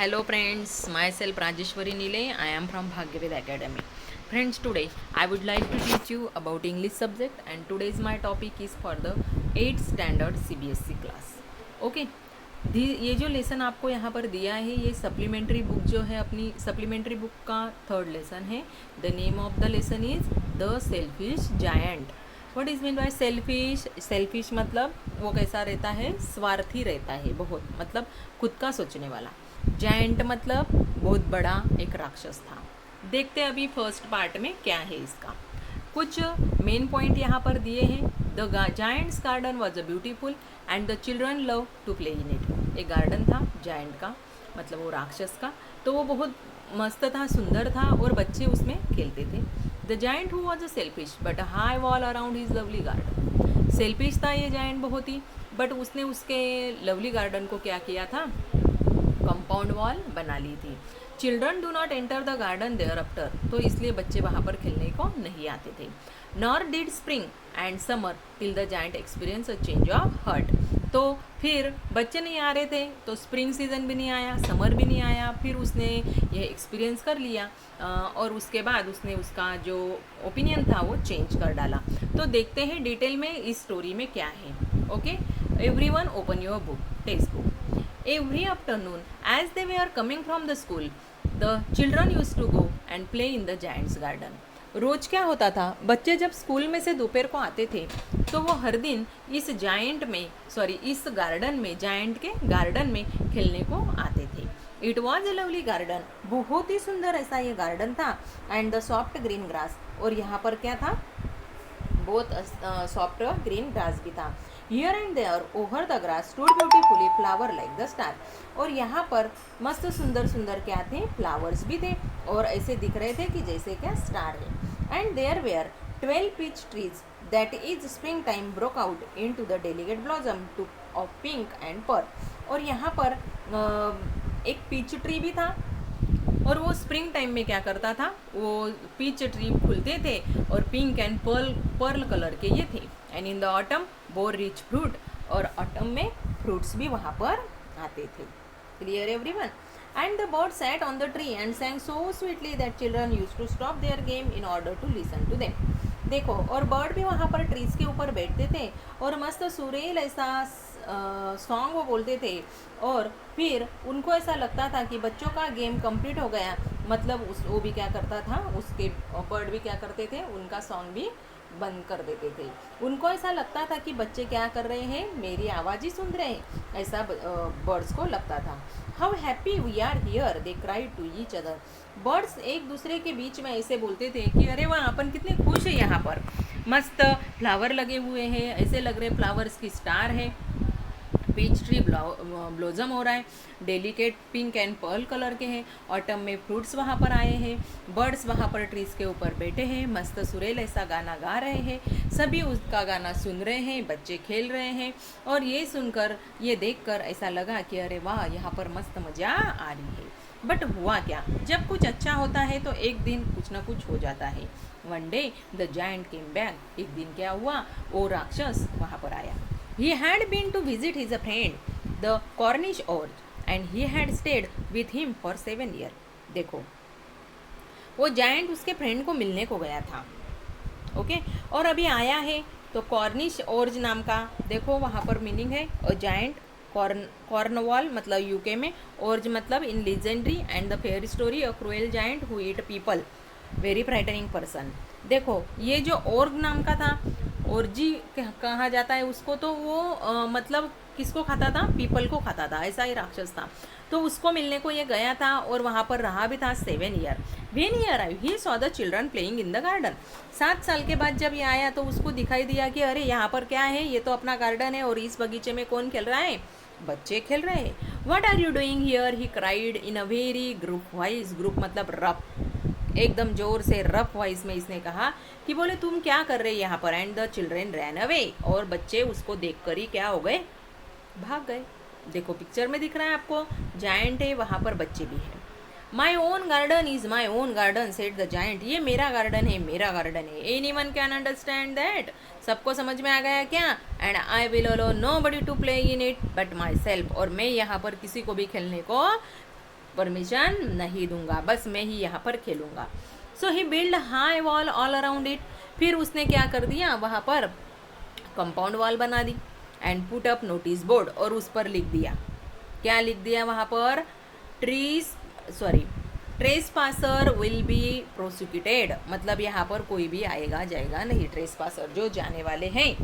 Hello friends, myself Rajeshwari Nile. I am from Bhagyavid Academy. Friends, today I would like to teach you about English subject and today's my topic is for the 8th standard CBSE class. Okay. ये जो lesson आपको यहाँ पर दिया है ये supplementary book जो है अपनी सप्लीमेंट्री बुक का थर्ड लेसन है. The name of the lesson is the selfish giant. What is mean by selfish? Selfish मतलब वो कैसा रहता है, स्वार्थी रहता है बहुत, मतलब खुद का सोचने वाला. जायंट मतलब बहुत बड़ा एक राक्षस था. देखते हैं अभी फर्स्ट पार्ट में क्या है इसका. कुछ मेन पॉइंट यहाँ पर दिए हैं. The giant's garden was a beautiful and the children love to play in it. एक गार्डन था जायंट का, मतलब वो राक्षस का, तो वो बहुत मस्त था, सुंदर था और बच्चे उसमें खेलते थे. The giant who was a selfish but high wall around his lovely garden. Selfish था ये जायंट बहुत ही, बट उसने उसके लवली गार्डन को क्या किया था, कंपाउंड वॉल बना ली थी. Children do not enter the garden thereafter. तो इसलिए बच्चे वहाँ पर खेलने को नहीं आते थे. Nor did spring and summer till the giant experience a change of heart. तो फिर बच्चे नहीं आ रहे थे तो स्प्रिंग सीजन भी नहीं आया, समर भी नहीं आया. फिर उसने ये एक्सपीरियंस कर लिया और उसके बाद उसने उसका जो ओपिनियन था वो चेंज कर डाला. तो देखते हैं डिटेल में इस स्टोरी में क्या है. Okay, everyone open your book, text book. Every afternoon, as they were coming from the school, the children used to go and play in the giant's garden. रोज क्या होता था, बच्चे जब स्कूल में से दोपहर को आते थे तो वो हर दिन इस इस गार्डन में, जायंट के गार्डन में खेलने को आते थे. It was a lovely garden. बहुत ही सुंदर ऐसा ये गार्डन था. And the soft green grass. और यहाँ पर क्या था, बहुत सॉफ्ट ग्रीन ग्रास भी था. Here and there over the grass stood beautifully flower like the star. और यहाँ पर मस्त सुंदर सुंदर क्या थे, फ्लावर्स भी थे और ऐसे दिख रहे थे कि जैसे क्या स्टार है. And there were 12 peach trees that is spring time broke out into the delicate blossom to of pink and pearl. और यहाँ पर एक पीच ट्री भी था और वो स्प्रिंग टाइम में क्या करता था, वो पीच ट्री फूलते थे और पिंक एंड पर्ल कलर के ये थे. And in the autumn bore rich fruit. और ऑटम में फ्रूट्स भी वहाँ पर आते थे. Clear everyone? And the bird sat on the tree and sang so sweetly that children used to stop their game in order to listen to them. देखो, और bird भी वहाँ पर ट्रीज के ऊपर बैठते थे और मस्त सुरेल ऐसा सॉन्ग वो बोलते थे. और फिर उनको ऐसा लगता था कि बच्चों का गेम कंप्लीट हो गया, मतलब वो भी क्या करता था, उसके बर्ड भी क्या करते थे, उनका सॉन्ग भी बंद कर देते थे. उनको ऐसा लगता था कि बच्चे क्या कर रहे हैं, मेरी आवाज़ ही सुन रहे हैं, ऐसा बर्ड्स को लगता था. How happy we are here they cried to each other. Birds एक दूसरे के बीच में ऐसे बोलते थे कि अरे वाह, अपन कितने खुश है, यहाँ पर मस्त फ्लावर लगे हुए हैं, ऐसे लग रहे फ्लावर्स की स्टार है, पीच ट्री ब्लोजम हो रहा है, delicate pink and pearl colour के हैं, ऑटम में फ्रूट्स वहाँ पर आए हैं, बर्ड्स वहाँ पर ट्रीज के ऊपर बैठे हैं, मस्त सुरेल ऐसा गाना गा रहे हैं, सभी उसका गाना सुन रहे हैं, बच्चे खेल रहे हैं. और ये सुनकर, ये देखकर ऐसा लगा कि अरे वाह, यहाँ पर मस्त मज़ा आ रही है. बट हुआ क्या, जब कुछ अच्छा होता है तो एक दिन कुछ ना कुछ हो जाता है. One day the giant came back. एक दिन क्या हुआ, वो राक्षस वहाँ पर आया. He had been to visit his friend, the Cornish Orch, and he had stayed with him for 7 years. देखो, वो जायंट उसके फ्रेंड को मिलने को गया था. ओके, और अभी आया है तो कॉर्निश ऑर्ज नाम का, देखो वहाँ पर मीनिंग है. और जायंट कॉर्नवॉल मतलब यूके में, ऑर्ज मतलब in legendary and the fairy story a cruel giant who eat people, very frightening person. देखो, ये जो ऑर्ग नाम का था, ओरजी कहा जाता है उसको, तो वो मतलब किसको खाता था, पीपल को खाता था, ऐसा ही राक्षस था. तो उसको मिलने को ये गया था और वहाँ पर रहा भी था 7 year. When he arrive he saw the children playing in the garden. 7 साल के बाद जब ये आया तो उसको दिखाई दिया कि अरे यहाँ पर क्या है, ये तो अपना गार्डन है और इस बगीचे में कौन खेल रहा है, बच्चे खेल रहे हैं. What are you doing here, he cried in a very gruff voice. Gruff मतलब रफ, एकदम जोर से रफ वॉइस में इसने कहा कि बोले तुम क्या कर रहे यहाँ पर. And the children ran away. और बच्चे उसको देखकर ही क्या हो गए, भाग गए. देखो पिक्चर में दिख रहा है आपको, जायंट है, वहाँ पर बच्चे भी हैं. My own garden is my own garden said the giant. ये मेरा गार्डन है, मेरा गार्डन है. Anyone can understand that. सबको समझ में आ गया क्या. And I will allow nobody to play in it but myself. और मैं यहाँ पर किसी को भी खेलने को परमिशन नहीं दूंगा, बस मैं ही यहाँ पर खेलूंगा। So he build high wall all around it. फिर उसने क्या कर दिया, वहाँ पर कंपाउंड वॉल बना दी and put up notice board, और उस पर लिख दिया, क्या लिख दिया वहाँ पर, trace passer will be prosecuted, मतलब यहाँ पर कोई भी आएगा जाएगा नहीं, ट्रेस पासर जो जाने वाले हैं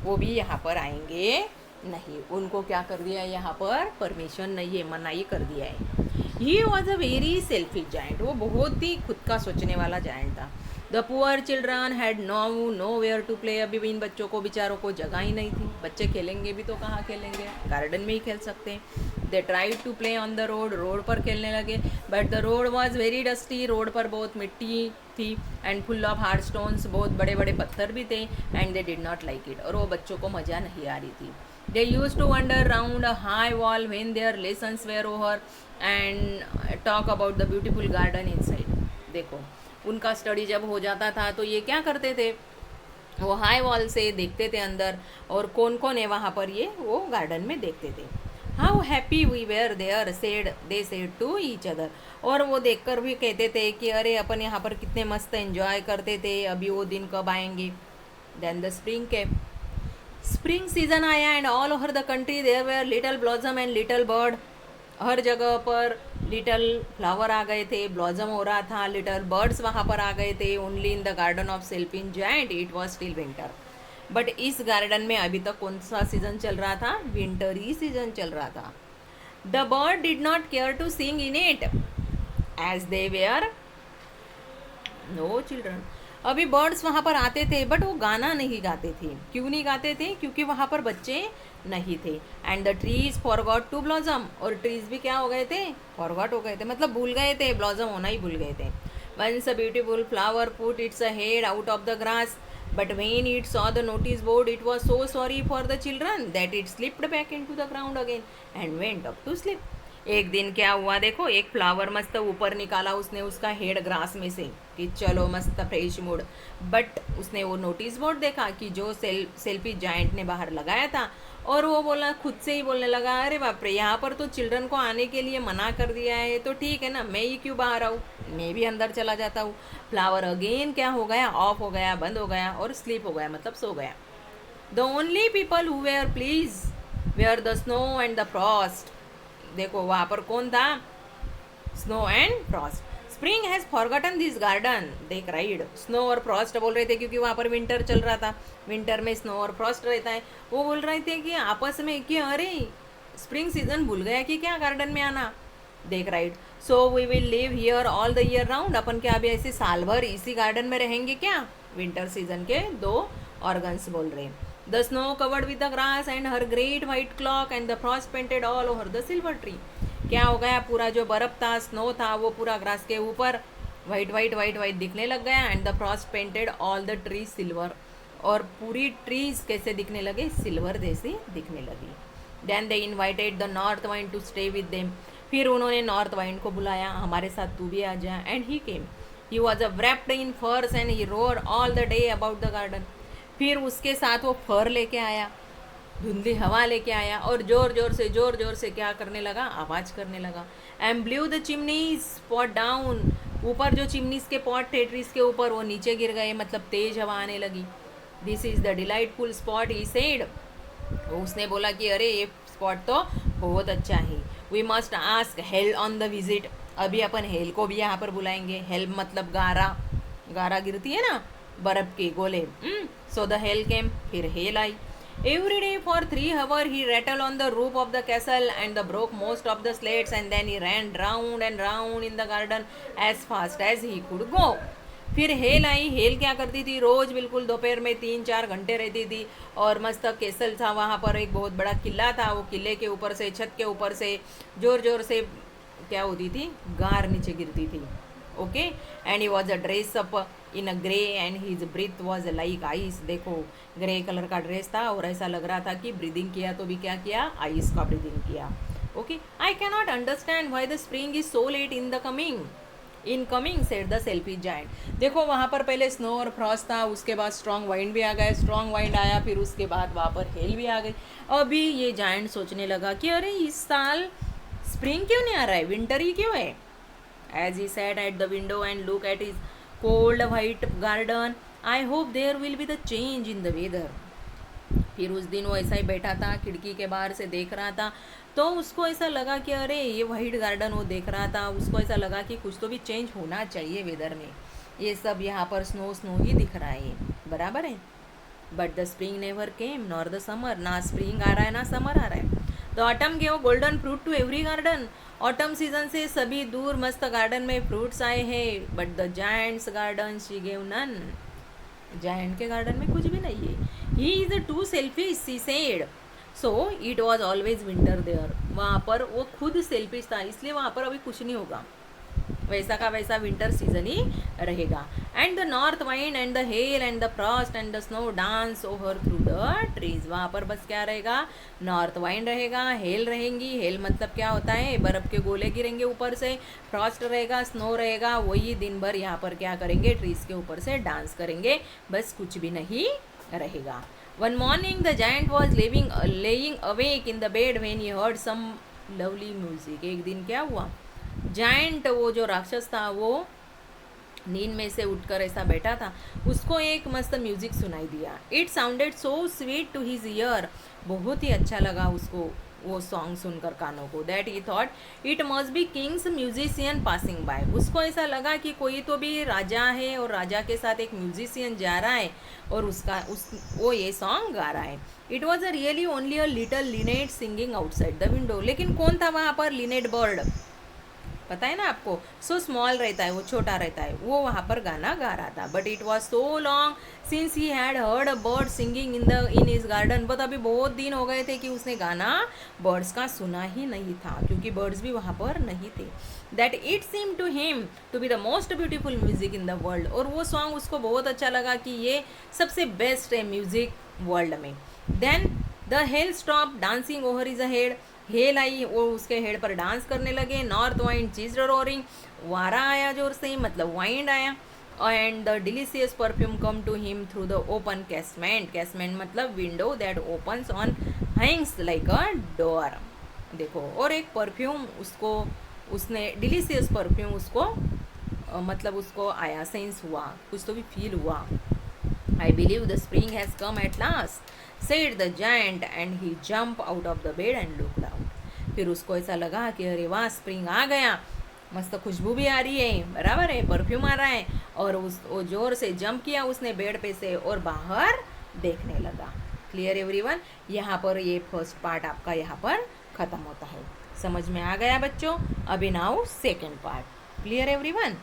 वो भी यहाँ पर आएंगे नहीं, उनको क्या कर दिया है यहाँ पर, परमिशन नहीं है, मनाही कर दिया है। He was a very selfish giant, वो बहुत ही खुद का सोचने वाला जायंट था। The poor children had nowhere to play, अभी भी इन बच्चों को बेचारों को जगह ही नहीं थी, बच्चे खेलेंगे भी तो कहाँ खेलेंगे, गार्डन में ही खेल सकते हैं। They tried to play on the road, road पर खेलने लगे, but the road was very dusty, road पर बहुत मिट्टी थी, and full of hard stones, बहुत बड़े बड़े पत्थर भी थे, and they did not like it, और वो बच्चों को मज़ा नहीं आ रही थी। They used to wander round a high wall when their lessons were over and talk about the beautiful garden inside. देखो, उनका स्टडी जब हो जाता था तो ये क्या करते थे, वो हाई वॉल से देखते थे अंदर, और कौन कौन है वहाँ पर, ये वो गार्डन में देखते थे। How happy we were there they said to each other, और वो देखकर भी कहते थे कि अरे अपन यहाँ पर कितने मस्त एंजॉय करते थे, अभी वो दिन कब आएंगे। Then the spring came, spring season आया and all over the country there were little blossom and little bird, हर जगह पर लिटल फ्लावर आ गए थे, ब्लॉसम हो रहा था, लिटल बर्ड्स वहाँ पर आ गए थे। Only in the garden of selfish giant it was still winter, but इस गार्डन में अभी तक कौन सा सीजन चल रहा था, विंटर ही सीजन चल रहा था। The bird did not care to sing in it as they were no children, अभी बर्ड्स वहाँ पर आते थे बट वो गाना नहीं गाते थे, क्यों नहीं गाते थे, क्योंकि वहाँ पर बच्चे नहीं थे। And the trees forgot to blossom, और ट्रीज भी क्या हो गए थे, फॉरगॉट हो गए थे, मतलब भूल गए थे, ब्लॉसम होना ही भूल गए थे। Once a beautiful flower put its a head out of the grass, but when it saw the notice board it was so sorry for the children that it slipped back into the ground again and went up to sleep. एक दिन क्या हुआ देखो, एक flower मस्त ऊपर निकाला उसने उसका हेड ग्रास में से कि चलो मस्त फ्रेश मूड, बट उसने वो नोटिस बोर्ड देखा कि जो सेल्फी जायंट ने बाहर लगाया था, और वो बोला, खुद से ही बोलने लगा, अरे बाप रे, यहाँ पर तो चिल्ड्रन को आने के लिए मना कर दिया है, तो ठीक है ना, मैं ही क्यों बाहर आऊँ, मैं भी अंदर चला जाता हूँ। फ्लावर अगेन क्या हो गया, ऑफ हो गया, बंद हो गया, और स्लीप हो गया, मतलब सो गया। The only people who were pleased were the snow and the frost, देखो वहाँ पर कौन था, snow and frost. Spring has forgotten this garden, they cried, snow और फ्रॉस्ट बोल रहे थे क्योंकि वहाँ पर विंटर चल रहा था, विंटर में स्नो और फ्रॉस्ट रहता है, वो बोल रहे थे कि आपस में कि अरे स्प्रिंग सीजन भूल गया कि क्या गार्डन में आना, they cried. So we will live here all the year round, अपन क्या अभी ऐसे साल भर इसी गार्डन में रहेंगे क्या, विंटर सीजन के दो ऑर्गन्स बोल रहे हैं। The snow covered with the grass and her great white clock and the frost painted all over the silver tree. क्या हो गया, पूरा जो बर्फ था, स्नो था, वो पूरा ग्रास के ऊपर वाइट वाइट वाइट वाइट दिखने लग गया, and the Frost painted all the trees silver, और पूरी ट्रीज कैसे दिखने लगे, सिल्वर जैसी दिखने लगी। Then they invited the north wind to stay with them, फिर उन्होंने नॉर्थ वाइंड को बुलाया, हमारे साथ तू भी आ जा, and he came. He was a wrapped in furs and he roared all the day about the garden. फिर उसके साथ वो फर लेके आया, धुंधली हवा लेके आया, और जोर जोर से क्या करने लगा, आवाज़ करने लगा। And blue the chimneys pot down, ऊपर जो चिमनीज के पॉट थे ट्रीज के ऊपर, वो नीचे गिर गए, मतलब तेज हवा आने लगी। This is the delightful spot he said, उसने बोला कि अरे ये स्पॉट तो बहुत अच्छा है। We must ask hail on the visit, अभी अपन हेल को भी यहाँ पर बुलाएंगे, हेल मतलब गारा, गारा गिरती है ना बर्फ के गोले। सो द हेल केम, फिर hell I. Every day for 3 hours he rattled on the roof of the castle and broke most of the slates, and then he ran round and round in the garden as fast as he could go. फिर hell I, hello क्या करती थी, रोज बिल्कुल दोपहर में 3-4 घंटे रहती थी, और मस्त कैसल था वहाँ पर, एक बहुत बड़ा किला था, वो किले के ऊपर से, छत के ऊपर से जोर से क्या होती थी, गार नीचे गिरती थी। Okay, and he was a dress up in a grey and his breath was like ice, देखो ग्रे कलर का ड्रेस था, और ऐसा लग रहा था कि ब्रीदिंग किया तो भी क्या किया, आइस का ब्रीदिंग किया। Okay, I can not understand why the spring is so let in coming said the selfish giant. देखो वहाँ पर पहले स्नो और फ्रॉस्ट था, उसके बाद स्ट्रॉन्ग वाइंड भी आ गया, स्ट्रॉन्ग वाइंड आया, फिर उसके बाद वहाँ पर हेल भी आ गई। अभी ये जायंट सोचने लगा कि अरे इस साल स्प्रिंग क्यों नहीं आ रहा है, विंटर ही क्यों है? As he sat at the window and look at his cold white garden, I hope there will be the change in the weather. फिर उस दिन वो ऐसा ही बैठा था, खिड़की के बाहर से देख रहा था, तो उसको ऐसा लगा कि अरे ये वाइट गार्डन वो देख रहा था, उसको ऐसा लगा कि कुछ तो भी चेंज होना चाहिए वेदर में। ये सब यहाँ पर स्नो स्नो ही दिख रहा है, बराबर है। But the spring never came nor the summer, ना स्प्रिंग आ रहा है ना समर आ रहा है। The autumn gave golden fruit to every garden, autumn season से सभी दूर मस्त गार्डन में फ्रूट्स आए हैं। But the giant's garden she gave none, giant के गार्डन में कुछ भी नहीं है। He is too selfish she said, so it was always winter there, वहाँ पर वो खुद सेल्फिश था, इसलिए वहाँ पर अभी कुछ नहीं होगा, वैसा का वैसा विंटर सीजन ही रहेगा। And the north wind and the hell and the Frost and the snow dance over through the trees, वहाँ पर बस क्या रहेगा, नॉर्थ वाइंड रहेगा, हेल रहेंगी, हेल मतलब क्या होता है, बर्फ़ के गोले गिरेंगे ऊपर से, फ्रॉस्ट रहेगा, स्नो रहेगा, वही दिन भर यहाँ पर क्या करेंगे, ट्रीज के ऊपर से डांस करेंगे, बस कुछ भी नहीं रहेगा। One morning the giant was lying awake in the bed when he heard some lovely music, एक दिन क्या हुआ, जायंट वो जो राक्षस था वो नींद में से उठकर ऐसा बैठा था, उसको एक मस्त म्यूजिक सुनाई दिया। It sounded so sweet to his ear, बहुत ही अच्छा लगा उसको वो सॉन्ग सुनकर कानों को। That he thought it must be Kings musician passing by, उसको ऐसा लगा कि कोई तो भी राजा है और राजा के साथ एक म्यूजिशियन जा रहा है और वो ये सॉन्ग गा रहा है। It was a really only a little Lynette singing outside the window, लेकिन कौन था वहाँ पर, लिनेट बर्ड, पता है ना आपको, सो स्मॉल रहता है, वो छोटा रहता है, वो वहाँ पर गाना गा रहा था। But it was so long since he had heard a bird singing in his garden, but अभी बहुत दिन हो गए थे कि उसने गाना बर्ड्स का सुना ही नहीं था, क्योंकि बर्ड्स भी वहाँ पर नहीं थे। That it seem to him to be the most beautiful music in the world, और वो सॉन्ग उसको बहुत अच्छा लगा कि ये सबसे बेस्ट है म्यूजिक वर्ल्ड में। Then the hail stop dancing over his head, hail आई, वो उसके हेड पर डांस करने लगे। नॉर्थ वाइंड चीज रोरिंग, वारा आया जोर से, मतलब वाइंड आया। And the delicious perfume come to him through the open casement, casement मतलब window that opens on hinges like a door, देखो, और एक परफ्यूम उसको, उसने डिलीशियस परफ्यूम उसको मतलब उसको आया, सेंस हुआ, कुछ तो भी फील हुआ। I believe the spring has come at last, said the giant, and he jumped out of the bed and looked out. फिर उसको ऐसा लगा कि अरे वाह, स्प्रिंग आ गया, मस्त खुशबू भी आ रही है, बराबर है, परफ्यूम आ रहा है, और वो जोर से जंप किया उसने बेड पे से और बाहर देखने लगा। क्लियर एवरीवन, यहाँ पर ये फर्स्ट पार्ट आपका यहाँ पर ख़त्म होता है। समझ में आ गया बच्चों? अभी now second part. Clear everyone?